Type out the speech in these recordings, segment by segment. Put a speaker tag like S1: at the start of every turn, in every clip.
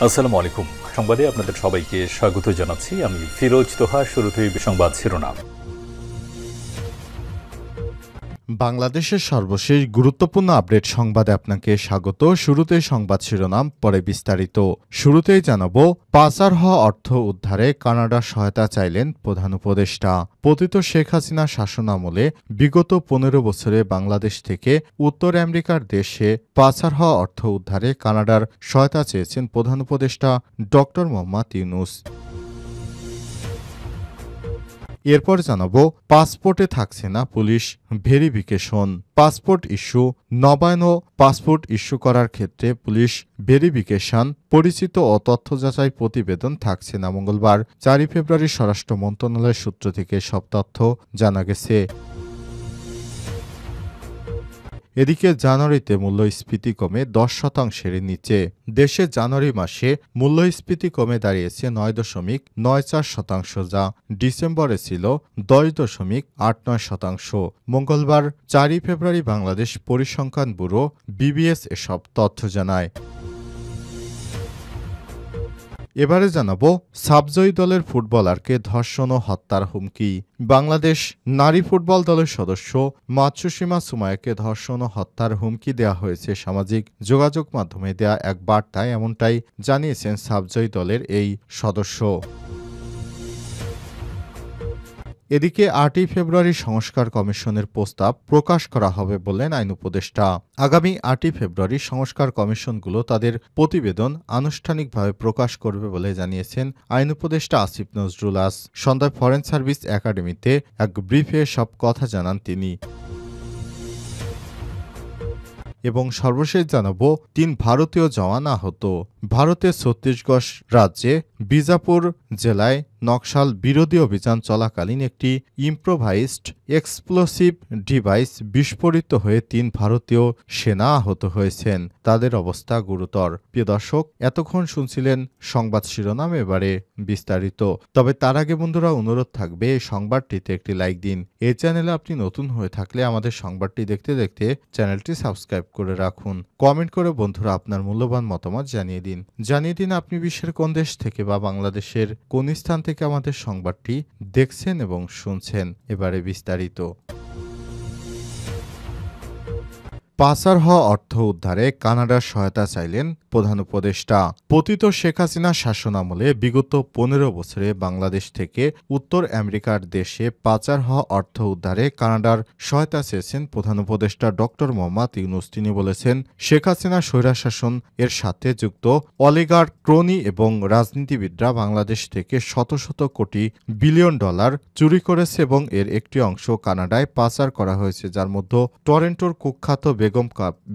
S1: আসসালামু আলাইকুম। সংবাদে আপনাদের সবাইকে স্বাগত জানাচ্ছি। আমি ফিরোজ তোহা। শুরুতেই সংবাদ শিরোনাম।
S2: বাংলাদেশের সর্বশেষ গুরুত্বপূর্ণ আপডেট সংবাদে আপনাকে স্বাগত। শুরুতেই সংবাদ শিরোনাম, পরে বিস্তারিত। শুরুতেই জানাবো, পাচার হওয়া অর্থ উদ্ধারে কানাডার সহায়তা চাইলেন প্রধান উপদেষ্টা। পতিত শেখ হাসিনা শাসনামলে বিগত ১৫ বছরে বাংলাদেশ থেকে উত্তর আমেরিকার দেশে পাচার হওয়া অর্থ উদ্ধারে কানাডার সহায়তা চেয়েছেন প্রধান উপদেষ্টা ড মোহাম্মদ ইউনূস। এরপর জানাবো, পাসপোর্টে থাকছে না পুলিশ ভেরিফিকেশন। পাসপোর্ট ইস্যু নবায়ন ও পাসপোর্ট ইস্যু করার ক্ষেত্রে পুলিশ ভেরিফিকেশন পরিচিত ও তথ্য যাচাই প্রতিবেদন থাকছে না। মঙ্গলবার ৪ ফেব্রুয়ারি স্বরাষ্ট্র মন্ত্রণালয়ের সূত্র থেকে সব তথ্য জানা গেছে। এদিকে জানুয়ারিতে মূল্যস্ফীতি কমে ১০%-এর নিচে। দেশে জানুয়ারি মাসে মূল্যস্ফীতি কমে দাঁড়িয়েছে ৯.৯৪%, যা ডিসেম্বরে ছিল ১০.৮৯%। মঙ্গলবার ৪ ফেব্রুয়ারি বাংলাদেশ পরিসংখ্যান ব্যুরো বিবিএস এসব তথ্য জানায়। এবারে জানাবো, সাবজয়ী দলের ফুটবলারকে ধর্ষণ ও হত্যার হুমকি। বাংলাদেশ নারী ফুটবল দলের সদস্য মাতসুসীমা সুমায়াকে ধর্ষণ ও হত্যার হুমকি দেওয়া হয়েছে। সামাজিক যোগাযোগ মাধ্যমে দেয়া এক বার্তায় এমনটাই জানিয়েছেন সাবজয়ী দলের এই সদস্য। এদিকে ৮ই ফেব্রুয়ারি সংস্কার কমিশনের প্রস্তাব প্রকাশ করা হবে বললেন আইন উপদেষ্টা। আগামী ৮ই ফেব্রুয়ারি সংস্কার কমিশনগুলো তাদের প্রতিবেদন আনুষ্ঠানিকভাবে প্রকাশ করবে বলে জানিয়েছেন আইন উপদেষ্টা আসিফ নজরুল। আজ সন্ধ্যায় ফরেন সার্ভিস একাডেমিতে এক ব্রিফে সব কথা জানান তিনি। এবং সর্বশেষ জানাবো, ৩ ভারতীয় জওয়ান আহত। ভারতের ছত্তিশগড় রাজ্যে বিজাপুর জেলায় নকশাল বিরোধী অভিযান চলাকালীন একটি ইম্প্রোভাইজড এক্সপ্লোসিভ ডিভাইস বিস্ফোরিত হয়ে ৩ ভারতীয় সেনা আহত হয়েছেন। তাদের অবস্থা গুরুতর। প্রিয় দর্শক, এতক্ষণ শুনছিলেন সংবাদ শিরোনাম, এবারে বিস্তারিত। তবে তার আগে বন্ধুরা, অনুরোধ থাকবে এই সংবাদটিতে একটি লাইক দিন। এই চ্যানেলে আপনি নতুন হয়ে থাকলে আমাদের সংবাদটি দেখতে দেখতে চ্যানেলটি সাবস্ক্রাইব করে রাখুন। কমেন্ট করে বন্ধুরা আপনার মূল্যবান মতামত জানিয়ে দিন। আপনি বিশ্বের কোন দেশ থেকে বা বাংলাদেশের কোন স্থান থেকে আমাদের সংবাদটি দেখছেন এবং শুনছেন। এবারে বিস্তারিত। পাচার হওয়া অর্থ উদ্ধারে কানাডার সহায়তা চাইলেন প্রধান উপদেষ্টা। পতিত শেখ হাসিনা শাসনামলে বিগত ১৫ বছরে বাংলাদেশ থেকে উত্তর আমেরিকার দেশে পাচার হওয়া অর্থ উদ্ধারে কানাডার সহায়তা চেয়েছেন প্রধান উপদেষ্টা ড মোহাম্মদ ইউনূস। তিনি বলেছেন, শেখ হাসিনা স্বৈরশাসন এর সাথে যুক্ত অলিগার্ক, ক্রোনি এবং রাজনীতিবিদরা বাংলাদেশ থেকে শত শত কোটি বিলিয়ন ডলার চুরি করেছে এবং এর একটি অংশ কানাডায় পাচার করা হয়েছে, যার মধ্যে টরন্টোর কুখ্যাত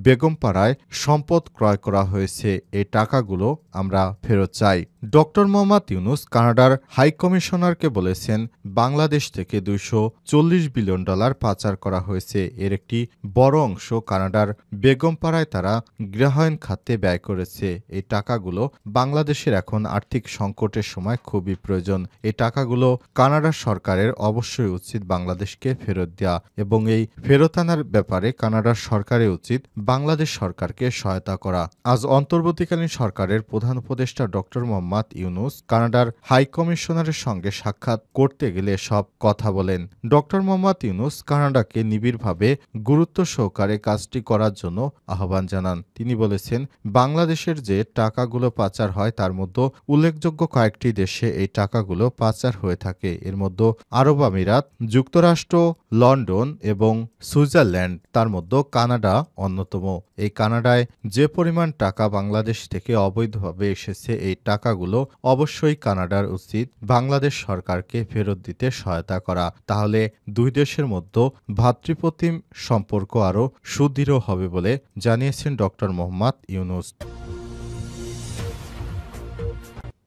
S2: বেগমপাড়ায় সম্পদ ক্রয় করা হয়েছে। এই টাকাগুলো আমরা ফেরত চাই। ড মোহাম্মদ ইউনূস কানাডার হাইকমিশনারকে বলেছেন, বাংলাদেশ থেকে ২৪০ বিলিয়ন ডলার পাচার করা হয়েছে। এর একটি বড় অংশ কানাডার বেগমপাড়ায় তারা গৃহায়ন খাতে ব্যয় করেছে। এই টাকাগুলো বাংলাদেশের এখন আর্থিক সংকটের সময় খুবই প্রয়োজন। এই টাকাগুলো কানাডার সরকারের অবশ্যই উচিত বাংলাদেশকে ফেরত দেওয়া এবং এই ফেরত আনার ব্যাপারে কানাডার সরকারের উচিত বাংলাদেশ সরকারকে সহায়তা করা। আজ অন্তর্বর্তীকালীন সরকারের প্রধান উপদেষ্টা ড মোহাম্মদ ইউনূস কানাডার হাইকমিশনারের সঙ্গে সাক্ষাৎ করতে গেলে সব কথা বলেন। ড মোহাম্মদ ইউনূস কানাডাকে নিবিড়ভাবে গুরুত্ব সহকারে কাজটি করার জন্য আহ্বান জানান। তিনি বলেছেন, বাংলাদেশের যে টাকাগুলো পাচার হয় তার মধ্যে উল্লেখযোগ্য কয়েকটি দেশে এই টাকাগুলো পাচার হয়ে থাকে। এর মধ্যে আরব আমিরাত, যুক্তরাষ্ট্র, লন্ডন এবং সুইজারল্যান্ড, তার মধ্যে কানাডা অন্যতম। এই কানাডায় যে পরিমাণ টাকা বাংলাদেশ থেকে অবৈধভাবে এসেছে, এই টাকাগুলো অবশ্যই কানাডার উচিত বাংলাদেশ সরকারকে ফেরত দিতে সহায়তা করা। তাহলে দুই দেশের মধ্যে ভ্রাতৃপ্রতিম সম্পর্ক আরও সুদৃঢ় হবে বলে জানিয়েছেন ড মোহাম্মদ ইউনূস।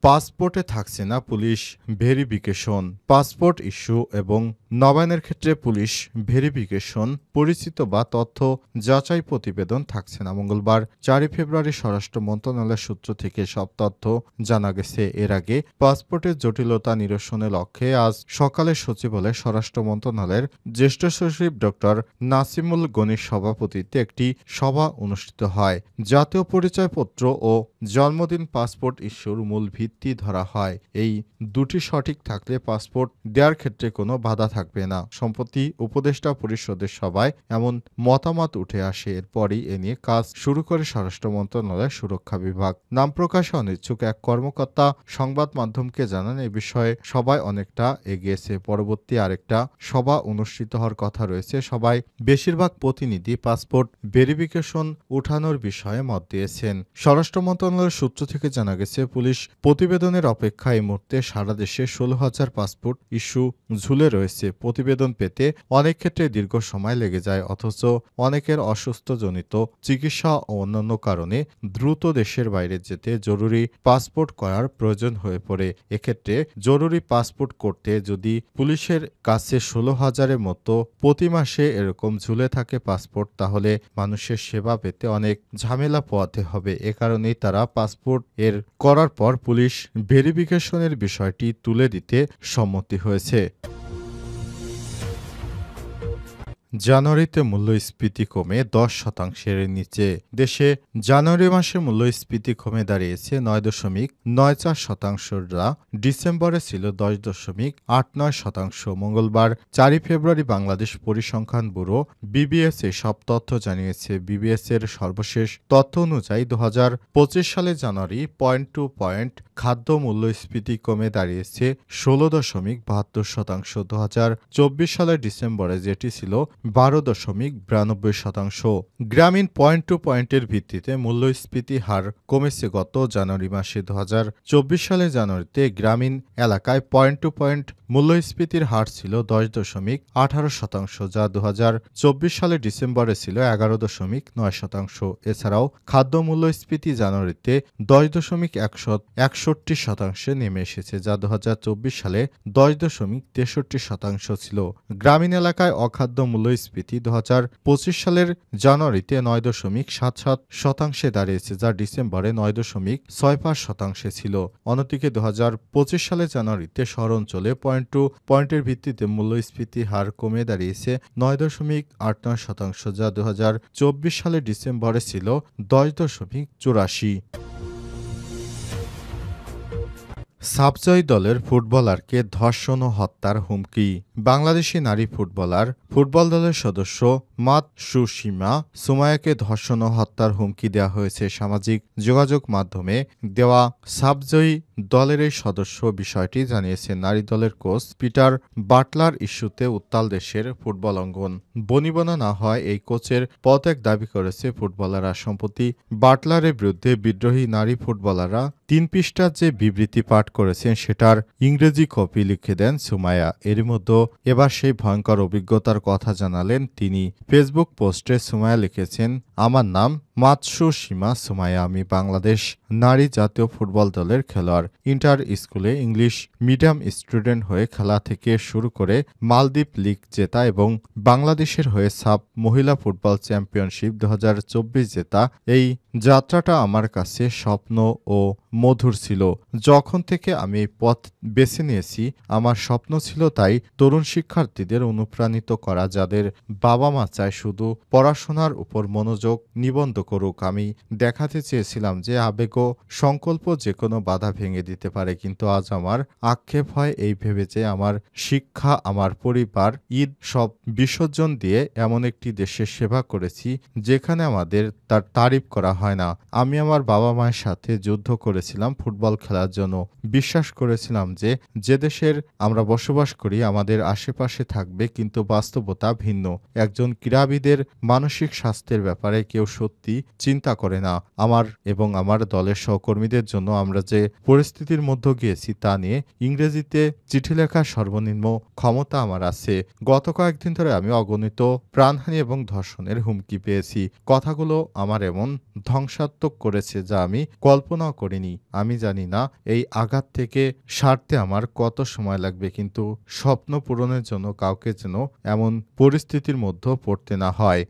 S2: পাসপোর্টে থাকছে না পুলিশ ভেরিফিকেশন। পাসপোর্ট ইস্যু এবং নবায়নের ক্ষেত্রে পুলিশ ভেরিফিকেশন পরিচিত বা তথ্য যাচাই প্রতিবেদন থাকছে না। মঙ্গলবার 4 ফেব্রুয়ারি স্বরাষ্ট্র মন্ত্রণালয়ের সূত্র থেকে সব তথ্য জানা গেছে। এর আগে পাসপোর্টের জটিলতা নিরসনের লক্ষ্যে আজ সকালে সচিবালয়ে স্বরাষ্ট্র মন্ত্রণালয়ের জ্যেষ্ঠ সচিব ড নাসিমুল গনির সভাপতিত্বে একটি সভা অনুষ্ঠিত হয়। জাতীয় পরিচয়পত্র ও জন্মদিন পাসপোর্ট ইস্যুর মূল ভিত্তি ধরা হয়। এই দুটি সঠিক থাকলে পাসপোর্ট দেওয়ার ক্ষেত্রে কোনো বাধা থাকবে না। সম্প্রতি উপদেষ্টা পরিষদের সভায় এমন মতামত উঠে আসে। এরপরই এ নিয়ে কাজ শুরু করে স্বরাষ্ট্র মন্ত্রণালয়ের সুরক্ষা বিভাগ। নাম প্রকাশে অনিচ্ছুক এক কর্মকর্তা সংবাদ মাধ্যমকে জানান, এ বিষয়ে সবাই অনেকটা এগিয়েছে। পরবর্তী আরেকটা সভা অনুষ্ঠিত হওয়ার কথা রয়েছে। সবাই বেশিরভাগ প্রতিনিধি পাসপোর্ট ভেরিফিকেশন উঠানোর বিষয়ে মত দিয়েছেন। স্বরাষ্ট্র মন্ত্রণালয়ের সূত্র থেকে জানা গেছে, পুলিশ প্রতিবেদনের অপেক্ষা এই মুহূর্তে সারা দেশে 16,000 পাসপোর্ট ইস্যু ঝুলে রয়েছে। প্রতিবেদন পেতে অনেক ক্ষেত্রে দীর্ঘ সময় লেগে যায়, অথচ অনেকের অসুস্থজনিত চিকিৎসা ও অন্যান্য কারণে দ্রুত দেশের বাইরে যেতে জরুরি পাসপোর্ট করার প্রয়োজন হয়ে পড়ে। এক্ষেত্রে জরুরি পাসপোর্ট করতে যদি পুলিশের কাছে 16,000-এর মতো প্রতি মাসে এরকম ঝুলে থাকে পাসপোর্ট, তাহলে মানুষের সেবা পেতে অনেক ঝামেলা পোহাতে হবে। এ কারণেই তারা পাসপোর্ট এর করার পর পুলিশ ভেরিফিকেশনের বিষয়টি তুলে দিতে সম্মতি হয়েছে। জানুয়ারিতে মূল্যস্ফীতি কমে 10%-এর নিচে। দেশে জানুয়ারি মাসে মূল্যস্ফীতি কমে দাঁড়িয়েছে 9.94%, যা ডিসেম্বরে ছিল 10.89%। মঙ্গলবার 4 ফেব্রুয়ারি বাংলাদেশ পরিসংখ্যান ব্যুরো বিবিএস সব তথ্য জানিয়েছে। বিবিএস এর সর্বশেষ তথ্য অনুযায়ী 2025 সালে জানুয়ারি পয়েন্ট টু পয়েন্ট খাদ্য মূল্যস্ফীতি কমে দাঁড়িয়েছে 16.72%। 2024 সালের ডিসেম্বরে যেটি ছিল 12.92%। গ্রামীণ পয়েন্ট টু পয়েন্টের ভিত্তিতে মূল্যস্ফীতি হার কমেছে গত জানুয়ারি মাসে। 2024 সালের জানুয়ারিতে গ্রামীণ এলাকায় পয়েন্ট টু পয়েন্ট মূল্যস্ফীতির হার ছিল 10.18%, যা 2024 সালের ডিসেম্বরে ছিল 11.9%। এছাড়াও খাদ্য মূল্যস্ফীতি জানুয়ারিতে 10.61% নেমে এসেছে, যা 2024 সালে 10.63% ছিল। গ্রামীণ এলাকায় অখাদ্য মূল্যস্ফীতি 2025 সালের জানুয়ারিতে 9.77% দাঁড়িয়েছে, যা ডিসেম্বরে 9.65% ছিল। অন্যদিকে 2025 সালের জানুয়ারিতে শহর অঞ্চলে পয়েন্ট টু পয়েন্টের ভিত্তিতে মূল্যস্ফীতি হার কমে দাঁড়িয়েছে 9.89%, যা 2024 সালের ডিসেম্বরে ছিল 10.84%। সাবজয়ী দলের ফুটবলারকে ধর্ষণ ও হত্যার হুমকি। বাংলাদেশি নারী ফুটবল দলের সদস্য মাতসুসীমা সুমায়াকে ধর্ষণ ও হত্যার হুমকি দেওয়া হয়েছে। সামাজিক যোগাযোগ মাধ্যমে দেওয়া সাবজয়ী দলের এই সদস্য বিষয়টি জানিয়েছেন নারী দলের কোচ পিটার বাটলার। ইস্যুতে উত্তাল দেশের ফুটবল অঙ্গন। বনিবনা না হয় এই কোচের পদত্যাগ দাবি করেছে ফুটবলাররা। সম্প্রতি বাটলারের বিরুদ্ধে বিদ্রোহী নারী ফুটবলাররা 3 পৃষ্ঠার যে বিবৃতি পাঠ করেছেন সেটার ইংরেজি কপি লিখে দেন সুমায়া। এর মধ্যে এবার সেই ভয়ঙ্কর অভিজ্ঞতার কথা জানালেন তিনি। ফেসবুক পোস্টে সুমায়া লিখেছেন, আমার নাম মাতসুসীমা সুমায়া, আমি বাংলাদেশ নারী জাতীয় ফুটবল দলের খেলোয়াড়। ইন্টার স্কুলে ইংলিশ মিডিয়াম স্টুডেন্ট হয়ে খেলা থেকে শুরু করে মালদ্বীপ লিগ জেতা এবং বাংলাদেশের হয়ে সাব মহিলা ফুটবল চ্যাম্পিয়নশিপ 2024 জেতা, এই যাত্রাটা আমার কাছে স্বপ্ন ও মধুর ছিল। যখন থেকে আমি এই পথ বেছে নিয়েছি, আমার স্বপ্ন ছিল তাই তরুণ শিক্ষার্থীদের অনুপ্রাণিত করা, যাদের বাবা মা চায় শুধু পড়াশোনার উপর মনোযোগ নিবন্ধ করুক। আমি দেখাতে চেয়েছিলাম যে আবেগ ও সংকল্প যে কোনো বাধা ভেঙে দিতে পারে। কিন্তু আজ আমার আক্ষেপ হয় এই ভেবে যে আমার শিক্ষা, আমার পরিবার, ঈদ সব বিসর্জন দিয়ে এমন একটি দেশের সেবা করেছি যেখানে আমাদের তার তারিফ করা হয় না। আমি আমার বাবা মায়ের সাথে যুদ্ধ করেছিলাম ফুটবল খেলার জন্য। বিশ্বাস করেছিলাম যে দেশের আমরা বসবাস করি আমাদের আশেপাশে থাকবে, কিন্তু বাস্তবতা ভিন্ন। একজন ক্রীড়াবিদের মানসিক স্বাস্থ্যের ব্যাপারে কেউ সত্যি চিন্তা করে না। আমার এবং আমার দলের দলের সহকর্মীদের জন্য আমরা যে পরিস্থিতির মধ্যে গিয়েছি তা নিয়ে ইংরেজিতে চিঠি লেখার সর্বনিম্ন ক্ষমতা আমার আছে। গত কয়েকদিন ধরে আমি অগণিত প্রাণহানি এবং ধর্ষণের হুমকি পেয়েছি। কথাগুলো আমার এমন ধ্বংসাত্মক করেছে যা আমি কল্পনাও করিনি। আমি জানি না এই আঘাত থেকে সারতে আমার কত সময় লাগবে, কিন্তু স্বপ্ন পূরণের জন্য কাউকে যেন এমন পরিস্থিতির মধ্যে পড়তে না হয়।